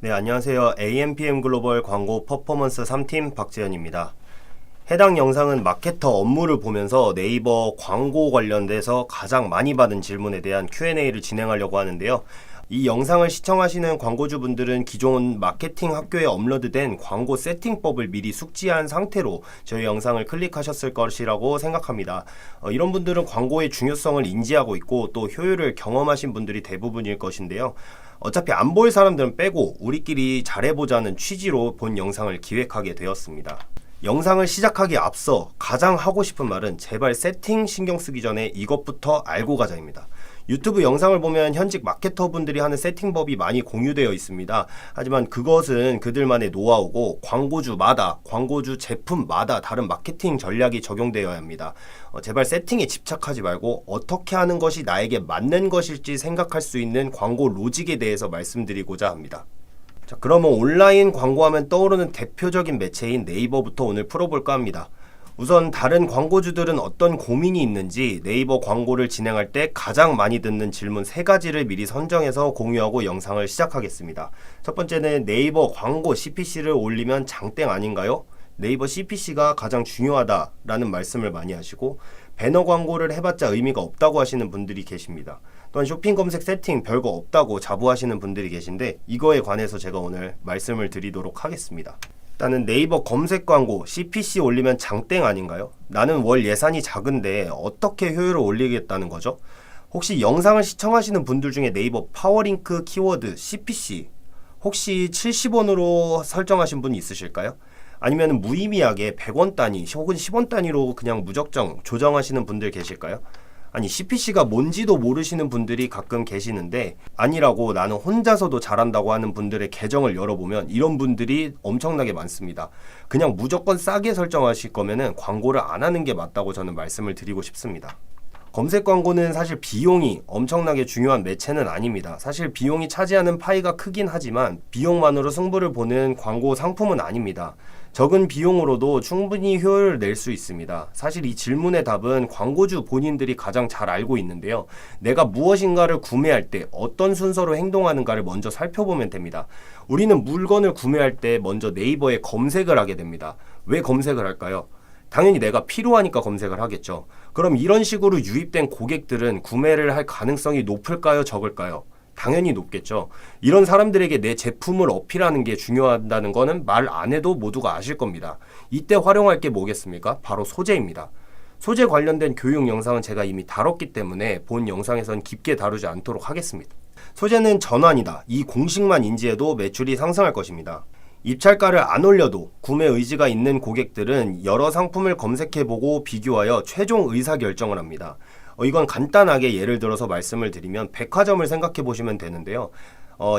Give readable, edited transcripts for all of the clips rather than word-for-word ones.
네, 안녕하세요. AMPM 글로벌 광고 퍼포먼스 3팀 박재현입니다. 해당 영상은 마케터 업무를 보면서 네이버 광고 관련돼서 가장 많이 받은 질문에 대한 Q&A를 진행하려고 하는데요. 이 영상을 시청하시는 광고주분들은 기존 마케팅 학교에 업로드된 광고 세팅법을 미리 숙지한 상태로 저희 영상을 클릭하셨을 것이라고 생각합니다. 이런 분들은 광고의 중요성을 인지하고 있고 또 효율을 경험하신 분들이 대부분일 것인데요. 어차피 안 볼 사람들은 빼고 우리끼리 잘해보자는 취지로 본 영상을 기획하게 되었습니다. 영상을 시작하기에 앞서 가장 하고 싶은 말은 제발 세팅 신경 쓰기 전에 이것부터 알고 가자입니다. 유튜브 영상을 보면 현직 마케터분들이 하는 세팅법이 많이 공유되어 있습니다. 하지만 그것은 그들만의 노하우고 광고주마다, 광고주 제품마다 다른 마케팅 전략이 적용되어야 합니다. 제발 세팅에 집착하지 말고 어떻게 하는 것이 나에게 맞는 것일지 생각할 수 있는 광고 로직에 대해서 말씀드리고자 합니다. 자, 그러면 온라인 광고하면 떠오르는 대표적인 매체인 네이버부터 오늘 풀어볼까 합니다. 우선 다른 광고주들은 어떤 고민이 있는지 네이버 광고를 진행할 때 가장 많이 듣는 질문 3가지를 미리 선정해서 공유하고 영상을 시작하겠습니다. 첫 번째는 네이버 광고 CPC를 올리면 장땡 아닌가요? 네이버 CPC가 가장 중요하다라는 말씀을 많이 하시고 배너 광고를 해봤자 의미가 없다고 하시는 분들이 계십니다. 또한 쇼핑 검색 세팅 별거 없다고 자부하시는 분들이 계신데 이거에 관해서 제가 오늘 말씀을 드리도록 하겠습니다. 일단은 네이버 검색 광고 CPC 올리면 장땡 아닌가요? 나는 월 예산이 작은데 어떻게 효율을 올리겠다는 거죠? 혹시 영상을 시청하시는 분들 중에 네이버 파워링크 키워드 CPC 혹시 70원으로 설정하신 분이 있으실까요? 아니면 무의미하게 100원 단위 혹은 10원 단위로 그냥 무작정 조정하시는 분들 계실까요? 아니 CPC가 뭔지도 모르시는 분들이 가끔 계시는데 아니라고 나는 혼자서도 잘한다고 하는 분들의 계정을 열어보면 이런 분들이 엄청나게 많습니다. 그냥 무조건 싸게 설정하실 거면은 광고를 안 하는 게 맞다고 저는 말씀을 드리고 싶습니다. 검색 광고는 사실 비용이 엄청나게 중요한 매체는 아닙니다. 사실 비용이 차지하는 파이가 크긴 하지만 비용만으로 승부를 보는 광고 상품은 아닙니다. 적은 비용으로도 충분히 효율을 낼 수 있습니다. 사실 이 질문의 답은 광고주 본인들이 가장 잘 알고 있는데요. 내가 무엇인가를 구매할 때 어떤 순서로 행동하는가를 먼저 살펴보면 됩니다. 우리는 물건을 구매할 때 먼저 네이버에 검색을 하게 됩니다. 왜 검색을 할까요? 당연히 내가 필요하니까 검색을 하겠죠. 그럼 이런 식으로 유입된 고객들은 구매를 할 가능성이 높을까요? 적을까요? 당연히 높겠죠. 이런 사람들에게 내 제품을 어필하는 게 중요하다는 거는 말 안 해도 모두가 아실 겁니다. 이때 활용할 게 뭐겠습니까? 바로 소재입니다. 소재 관련된 교육 영상은 제가 이미 다뤘기 때문에 본 영상에선 깊게 다루지 않도록 하겠습니다. 소재는 전환이다. 이 공식만 인지해도 매출이 상승할 것입니다. 입찰가를 안 올려도 구매 의지가 있는 고객들은 여러 상품을 검색해보고 비교하여 최종 의사결정을 합니다. 이건 간단하게 예를 들어서 말씀을 드리면 백화점을 생각해 보시면 되는데요.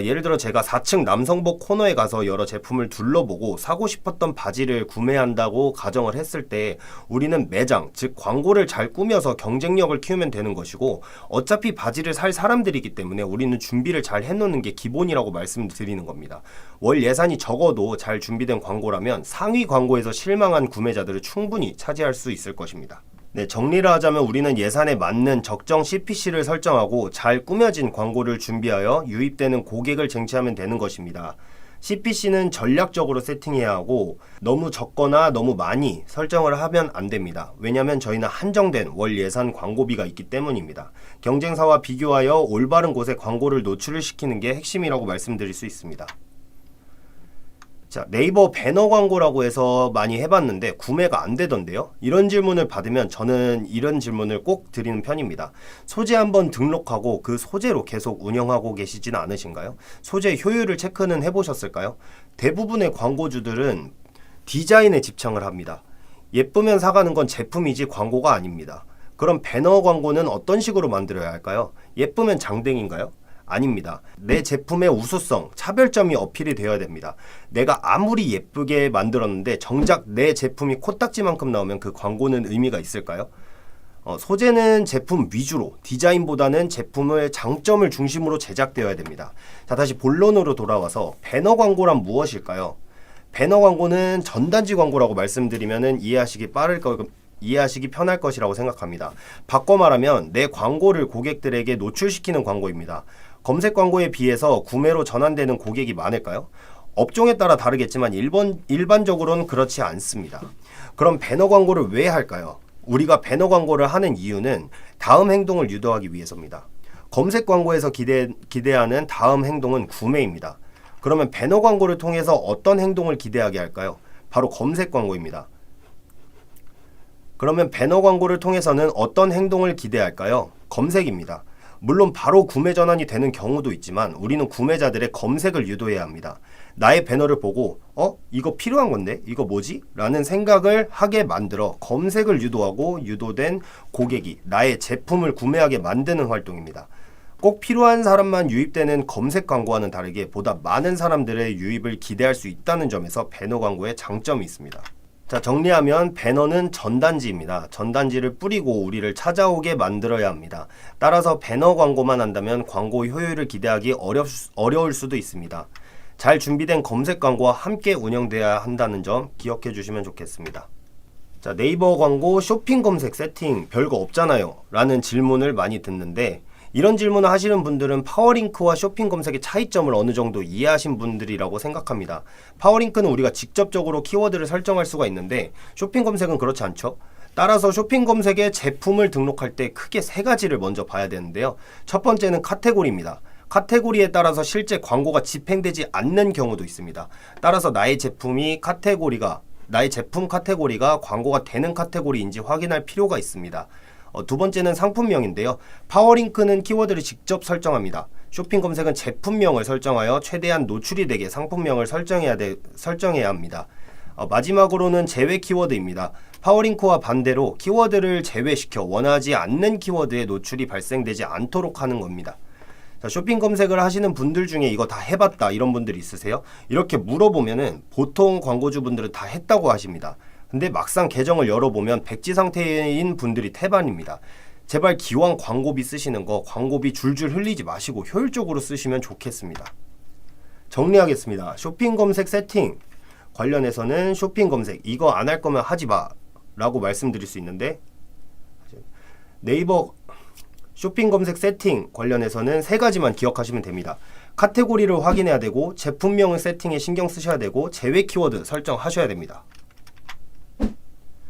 예를 들어 제가 4층 남성복 코너에 가서 여러 제품을 둘러보고 사고 싶었던 바지를 구매한다고 가정을 했을 때 우리는 매장, 즉 광고를 잘 꾸며서 경쟁력을 키우면 되는 것이고 어차피 바지를 살 사람들이기 때문에 우리는 준비를 잘 해놓는 게 기본이라고 말씀드리는 겁니다. 월 예산이 적어도 잘 준비된 광고라면 상위 광고에서 실망한 구매자들을 충분히 차지할 수 있을 것입니다. 네, 정리를 하자면 우리는 예산에 맞는 적정 CPC를 설정하고 잘 꾸며진 광고를 준비하여 유입되는 고객을 쟁취하면 되는 것입니다. CPC는 전략적으로 세팅해야 하고 너무 적거나 너무 많이 설정을 하면 안 됩니다. 왜냐하면 저희는 한정된 월 예산 광고비가 있기 때문입니다. 경쟁사와 비교하여 올바른 곳에 광고를 노출을 시키는 게 핵심이라고 말씀드릴 수 있습니다. 자, 네이버 배너 광고라고 해서 많이 해봤는데 구매가 안 되던데요? 이런 질문을 받으면 저는 이런 질문을 꼭 드리는 편입니다. 소재 한번 등록하고 그 소재로 계속 운영하고 계시지는 않으신가요? 소재 효율을 체크는 해보셨을까요? 대부분의 광고주들은 디자인에 집착을 합니다. 예쁘면 사가는 건 제품이지 광고가 아닙니다. 그럼 배너 광고는 어떤 식으로 만들어야 할까요? 예쁘면 장땡인가요? 아닙니다. 내 제품의 우수성, 차별점이 어필이 되어야 됩니다. 내가 아무리 예쁘게 만들었는데 정작 내 제품이 코딱지만큼 나오면 그 광고는 의미가 있을까요? 소재는 제품 위주로, 디자인보다는 제품의 장점을 중심으로 제작되어야 됩니다. 자, 다시 본론으로 돌아와서 배너 광고란 무엇일까요? 배너 광고는 전단지 광고라고 말씀드리면 이해하시기 편할 것이라고 생각합니다. 바꿔 말하면 내 광고를 고객들에게 노출시키는 광고입니다. 검색 광고에 비해서 구매로 전환되는 고객이 많을까요? 업종에 따라 다르겠지만 일반적으로는 그렇지 않습니다. 그럼 배너 광고를 왜 할까요? 우리가 배너 광고를 하는 이유는 다음 행동을 유도하기 위해서입니다. 검색 광고에서 기대하는 다음 행동은 구매입니다. 그러면 배너 광고를 통해서 어떤 행동을 기대하게 할까요? 바로 검색 광고입니다. 그러면 배너 광고를 통해서는 어떤 행동을 기대할까요? 검색입니다. 물론 바로 구매 전환이 되는 경우도 있지만 우리는 구매자들의 검색을 유도해야 합니다. 나의 배너를 보고 이거 필요한 건데? 이거 뭐지? 라는 생각을 하게 만들어 검색을 유도하고 유도된 고객이 나의 제품을 구매하게 만드는 활동입니다. 꼭 필요한 사람만 유입되는 검색 광고와는 다르게 보다 많은 사람들의 유입을 기대할 수 있다는 점에서 배너 광고의 장점이 있습니다. 자, 정리하면 배너는 전단지입니다. 전단지를 뿌리고 우리를 찾아오게 만들어야 합니다. 따라서 배너 광고만 한다면 광고 효율을 기대하기 어려울 수도 있습니다. 잘 준비된 검색 광고와 함께 운영돼야 한다는 점 기억해 주시면 좋겠습니다. 자, 네이버 광고 쇼핑 검색 세팅 별거 없잖아요 라는 질문을 많이 듣는데, 이런 질문을 하시는 분들은 파워링크와 쇼핑 검색의 차이점을 어느 정도 이해하신 분들이라고 생각합니다. 파워링크는 우리가 직접적으로 키워드를 설정할 수가 있는데 쇼핑 검색은 그렇지 않죠. 따라서 쇼핑 검색에 제품을 등록할 때 크게 세 가지를 먼저 봐야 되는데요. 첫 번째는 카테고리입니다. 카테고리에 따라서 실제 광고가 집행되지 않는 경우도 있습니다. 따라서 나의 제품 카테고리가 광고가 되는 카테고리인지 확인할 필요가 있습니다. 두 번째는 상품명인데요. 파워링크는 키워드를 직접 설정합니다. 쇼핑 검색은 제품명을 설정하여 최대한 노출이 되게 상품명을 설정해야 합니다. 마지막으로는 제외 키워드입니다. 파워링크와 반대로 키워드를 제외시켜 원하지 않는 키워드에 노출이 발생되지 않도록 하는 겁니다. 자, 쇼핑 검색을 하시는 분들 중에 이거 다 해봤다 이런 분들이 있으세요? 이렇게 물어보면은 보통 광고주분들은 다 했다고 하십니다. 근데 막상 계정을 열어보면 백지 상태인 분들이 태반입니다. 제발 기왕 광고비 쓰시는 거 광고비 줄줄 흘리지 마시고 효율적으로 쓰시면 좋겠습니다. 정리하겠습니다. 쇼핑 검색 세팅 관련해서는 쇼핑 검색 이거 안 할 거면 하지 마 라고 말씀드릴 수 있는데, 네이버 쇼핑 검색 세팅 관련해서는 세 가지만 기억하시면 됩니다. 카테고리를 확인해야 되고, 제품명을 세팅에 신경 쓰셔야 되고, 제외 키워드 설정하셔야 됩니다.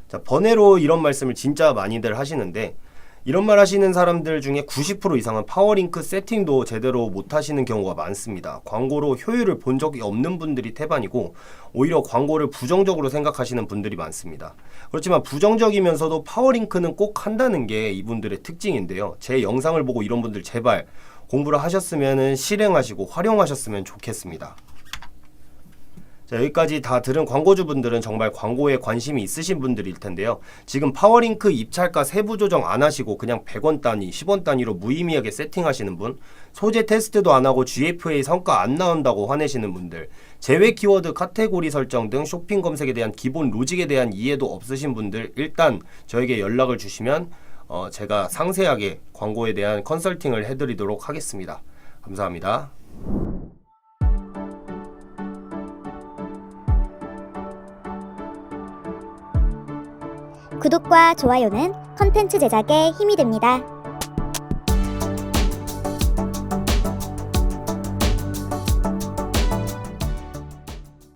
자, 번외로 이런 말씀을 진짜 많이들 하시는데, 이런 말 하시는 사람들 중에 90% 이상은 파워링크 세팅도 제대로 못 하시는 경우가 많습니다. 광고로 효율을 본 적이 없는 분들이 태반이고, 오히려 광고를 부정적으로 생각하시는 분들이 많습니다. 그렇지만 부정적이면서도 파워링크는 꼭 한다는 게 이분들의 특징인데요. 제 영상을 보고 이런 분들 제발 공부를 하셨으면 실행하시고 활용하셨으면 좋겠습니다. 자, 여기까지 다 들은 광고주분들은 정말 광고에 관심이 있으신 분들일 텐데요. 지금 파워링크 입찰가 세부 조정 안 하시고 그냥 100원 단위, 10원 단위로 무의미하게 세팅하시는 분, 소재 테스트도 안 하고 GFA 성과 안 나온다고 화내시는 분들, 제외 키워드 카테고리 설정 등 쇼핑 검색에 대한 기본 로직에 대한 이해도 없으신 분들, 일단 저에게 연락을 주시면 제가 상세하게 광고에 대한 컨설팅을 해드리도록 하겠습니다. 감사합니다. 구독과 좋아요는 컨텐츠 제작에 힘이 됩니다.